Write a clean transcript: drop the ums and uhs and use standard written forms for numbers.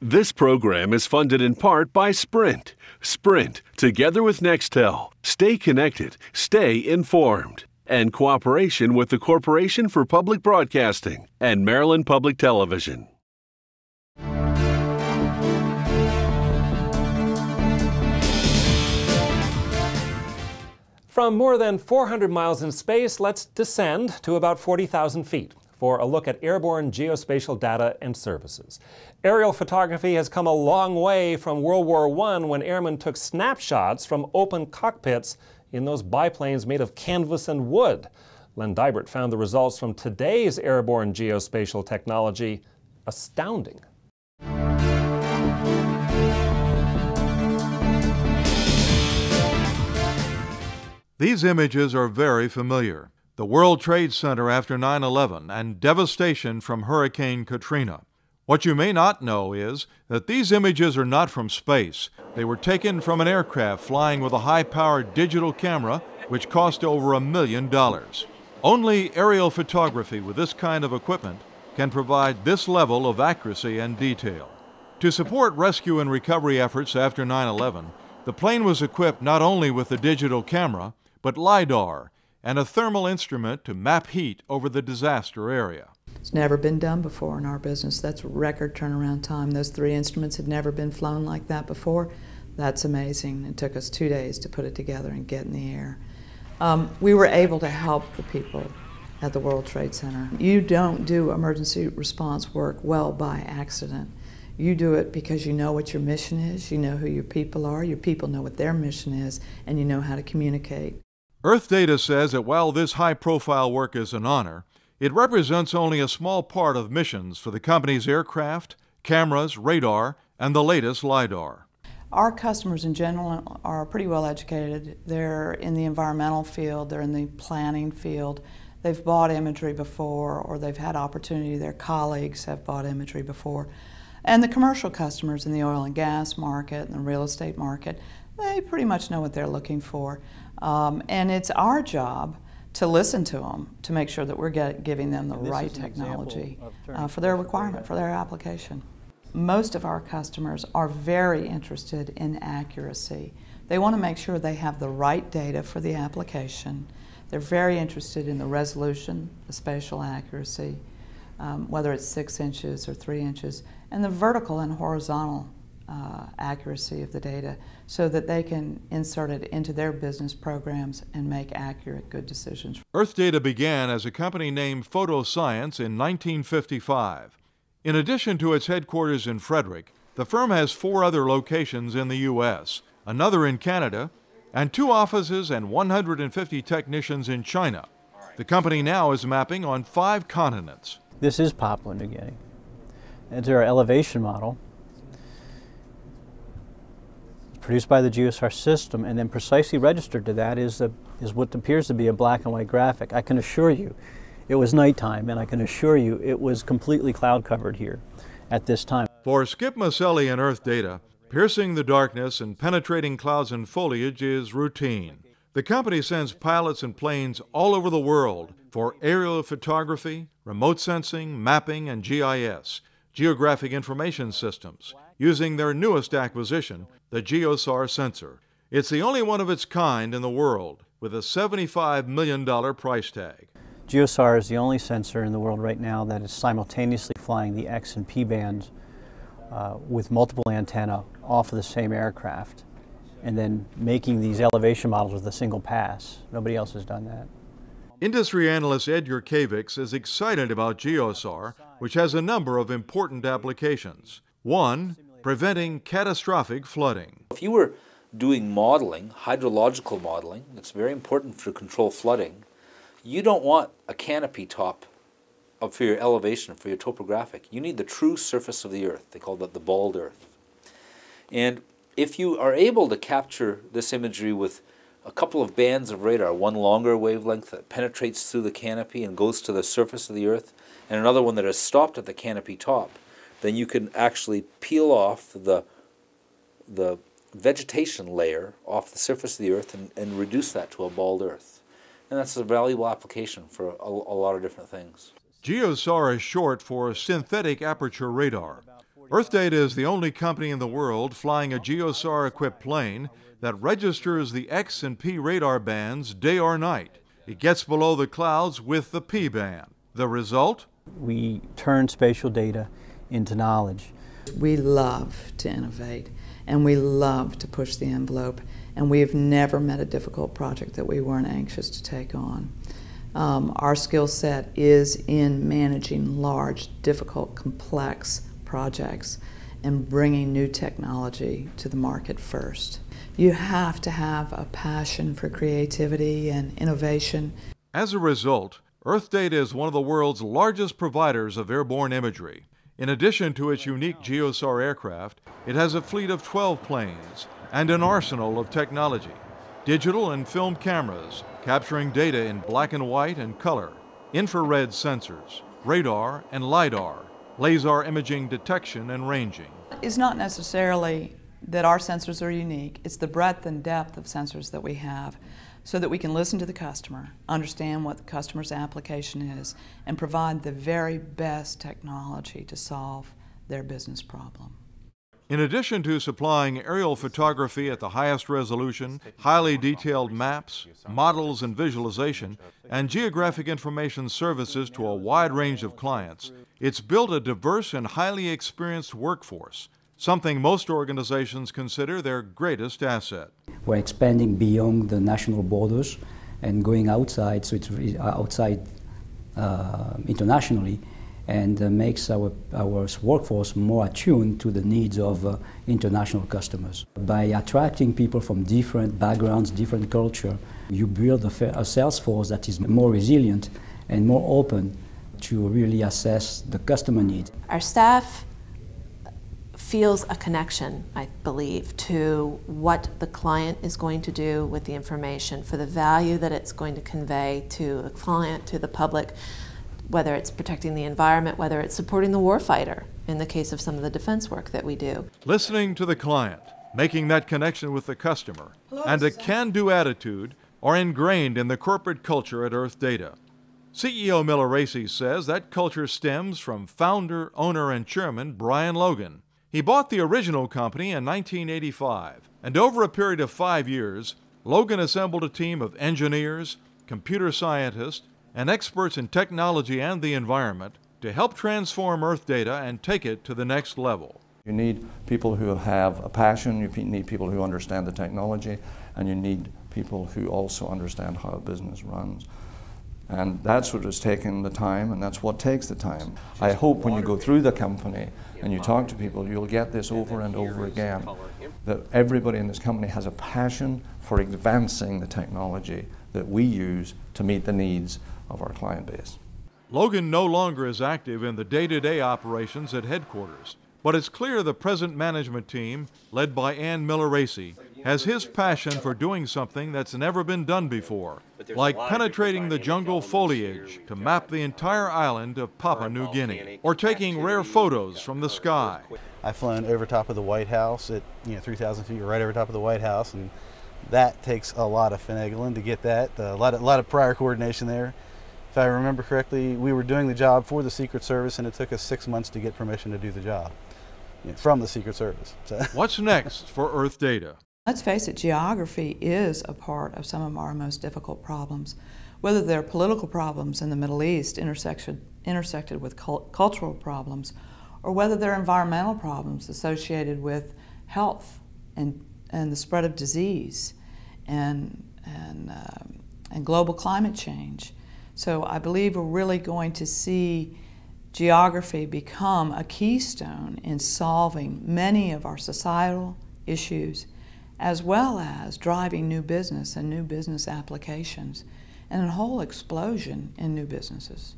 This program is funded in part by Sprint. Sprint, together with Nextel. Stay connected, stay informed. And cooperation with the Corporation for Public Broadcasting and Maryland Public Television. From more than 400 miles in space, let's descend to about 40,000 feet for a look at airborne geospatial data and services. Aerial photography has come a long way from World War I, when airmen took snapshots from open cockpits in those biplanes made of canvas and wood. Len Deibert found the results from today's airborne geospatial technology astounding. These images are very familiar. The World Trade Center after 9/11 and devastation from Hurricane Katrina. What you may not know is that these images are not from space. They were taken from an aircraft flying with a high-powered digital camera, which cost over $1 million. Only aerial photography with this kind of equipment can provide this level of accuracy and detail. To support rescue and recovery efforts after 9/11, the plane was equipped not only with a digital camera, but LiDAR and a thermal instrument to map heat over the disaster area. It's never been done before in our business. That's record turnaround time. Those 3 instruments had never been flown like that before. That's amazing. It took us 2 days to put it together and get in the air. We were able to help the people at the World Trade Center. You don't do emergency response work well by accident. You do it because you know what your mission is, you know who your people are, your people know what their mission is, and you know how to communicate. EarthData says that while this high-profile work is an honor, it represents only a small part of missions for the company's aircraft, cameras, radar, and the latest LiDAR. Our customers in general are pretty well educated. They're in the environmental field, they're in the planning field. They've bought imagery before, or they've had opportunity, their colleagues have bought imagery before. And the commercial customers in the oil and gas market and the real estate market, they pretty much know what they're looking for. And it's our job to listen to them, to make sure that we're giving them the right technology for their requirement, for their application. Most of our customers are very interested in accuracy. They want to make sure they have the right data for the application. They're very interested in the resolution, the spatial accuracy, whether it's 6 inches or 3 inches, and the vertical and horizontal accuracy of the data, so that they can insert it into their business programs and make accurate, good decisions. EarthData began as a company named Photoscience in 1955. In addition to its headquarters in Frederick, the firm has 4 other locations in the U.S., another in Canada, and 2 offices and 150 technicians in China. The company now is mapping on 5 continents. This is Papua New Guinea. It's our elevation model, produced by the GeoSAR system, and then precisely registered to that is what appears to be a black and white graphic. I can assure you it was nighttime, and I can assure you it was completely cloud covered here at this time. For Skip Maselli and EarthData, piercing the darkness and penetrating clouds and foliage is routine. The company sends pilots and planes all over the world for aerial photography, remote sensing, mapping, and GIS, Geographic Information Systems, using their newest acquisition, the GeoSAR sensor. It's the only one of its kind in the world, with a $75 million price tag. GeoSAR is the only sensor in the world right now that is simultaneously flying the X and P bands with multiple antennae off of the same aircraft, and then making these elevation models with a single pass. Nobody else has done that. Industry analyst Ed Yurkevix is excited about GeoSAR, which has a number of important applications. One, preventing catastrophic flooding. If you were doing modeling, hydrological modeling, it's very important to control flooding. You don't want a canopy top for your elevation, for your topographic. You need the true surface of the Earth. They call that the bald Earth. And if you are able to capture this imagery with a couple of bands of radar, one longer wavelength that penetrates through the canopy and goes to the surface of the Earth, and another one that is stopped at the canopy top, then you can actually peel off the vegetation layer off the surface of the Earth and reduce that to a bald Earth. And that's a valuable application for a lot of different things. GeoSAR is short for synthetic aperture radar. EarthData is the only company in the world flying a GeoSAR-equipped plane that registers the X and P radar bands day or night. It gets below the clouds with the P band. The result? We turn spatial data into knowledge. We love to innovate, and we love to push the envelope, and we have never met a difficult project that we weren't anxious to take on. Our skill set is in managing large, difficult, complex projects and bringing new technology to the market first. You have to have a passion for creativity and innovation. As a result, EarthData is one of the world's largest providers of airborne imagery. In addition to its unique GeoSAR aircraft, it has a fleet of 12 planes and an arsenal of technology. Digital and film cameras capturing data in black and white and color, infrared sensors, radar and LiDAR, laser imaging detection and ranging. It's not necessarily that our sensors are unique, it's the breadth and depth of sensors that we have so that we can listen to the customer, understand what the customer's application is, and provide the very best technology to solve their business problem. In addition to supplying aerial photography at the highest resolution, highly detailed maps, models and visualization, and geographic information services to a wide range of clients, it's built a diverse and highly experienced workforce, something most organizations consider their greatest asset. We're expanding beyond the national borders and going outside, so it's outside internationally, and makes our workforce more attuned to the needs of international customers. By attracting people from different backgrounds, different culture, you build a sales force that is more resilient and more open to really assess the customer needs. Our staff feels a connection, I believe, to what the client is going to do with the information, for the value that it's going to convey to the client, to the public, whether it's protecting the environment, whether it's supporting the warfighter, in the case of some of the defense work that we do. Listening to the client, making that connection with the customer, and a can-do attitude are ingrained in the corporate culture at EarthData. CEO Miller Racy says that culture stems from founder, owner, and chairman Brian Logan. He bought the original company in 1985, and over a period of 5 years, Logan assembled a team of engineers, computer scientists, and experts in technology and the environment to help transform EarthData and take it to the next level. You need people who have a passion, you need people who understand the technology, and you need people who also understand how a business runs. And that's what has taken the time, and that's what takes the time. I hope when you go through the company and you talk to people, you'll get this over and over again, that everybody in this company has a passion for advancing the technology that we use to meet the needs of our client base. Logan no longer is active in the day-to-day operations at headquarters, but it's clear the present management team, led by Ann Miller Racy, has his passion for doing something that's never been done before, like penetrating the jungle foliage to map the entire island of Papua New Guinea, or taking rare photos from the sky. I've flown over top of the White House at 3,000 feet, right over top of the White House, and that takes a lot of finagling to get that, a lot of prior coordination there. If I remember correctly, we were doing the job for the Secret Service, and it took us 6 months to get permission to do the job from the Secret Service. So. What's next for EarthData? Let's face it, geography is a part of some of our most difficult problems. Whether they're political problems in the Middle East intersected with cultural problems, or whether they're environmental problems associated with health and the spread of disease and global climate change. So I believe we're really going to see geography become a keystone in solving many of our societal issues, as well as driving new business and new business applications, and a whole explosion in new businesses.